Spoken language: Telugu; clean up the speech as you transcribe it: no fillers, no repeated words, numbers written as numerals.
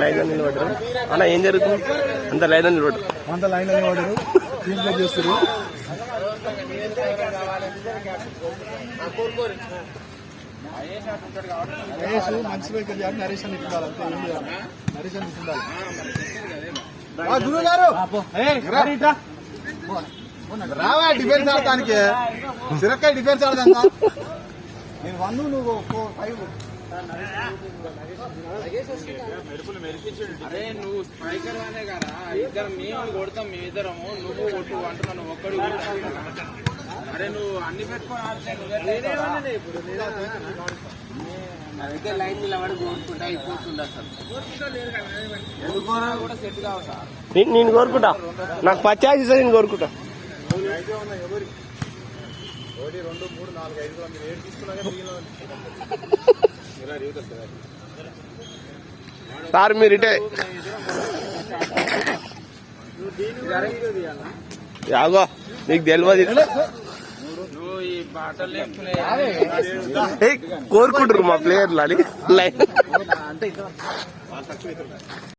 లైన్ నిలబడ్డారు అన్న, ఏం జరుగుతుంది? అంత లైన్ నిలబడ్డారు, అంత లైన్ నిలబడ్డారు, దీంట్లో చేస్తారు. నరేష్ మంచి వైఖరి చేయాలి, నరేష్ అని ఇట్టుండాలి, అంతే ఏం చేయాలి, నరేష్ అని ఇట్టుండాలి. గురువు గారు రావా డిఫెన్స్ ఆడటానికి, సిరక్కాయ డిఫెన్స్ ఆడదా? నేను 1 నువ్వు 5. అరే నువ్వు స్ట్రైకర్ అనే కదా, ఇద్దరం మేము కొడతాం, మేమిద్దరము నువ్వు కొట్టు అంటున్నాను, ఒక్కడు. అరే నువ్వు అన్ని పెట్టుకొని ఆడుతున్నావు ఇప్పుడు. అందుకే లైన్ నిలబడి కోరుకుంటా అయిపోతుంది. అసలు కూడా సెట్ కావు సార్. నేను కోరుకుంటా, నాకు 50 నేను కోరుకుంటా. 1 2 3 4 5 మీరు 7 తీసుకున్నాక సార్ మీరు ఇటే యాగో నీకు తెలియదు, నువ్వు ఈ బాటలు కోరుకుంటారు మా ప్లేయర్లు అని లైన్.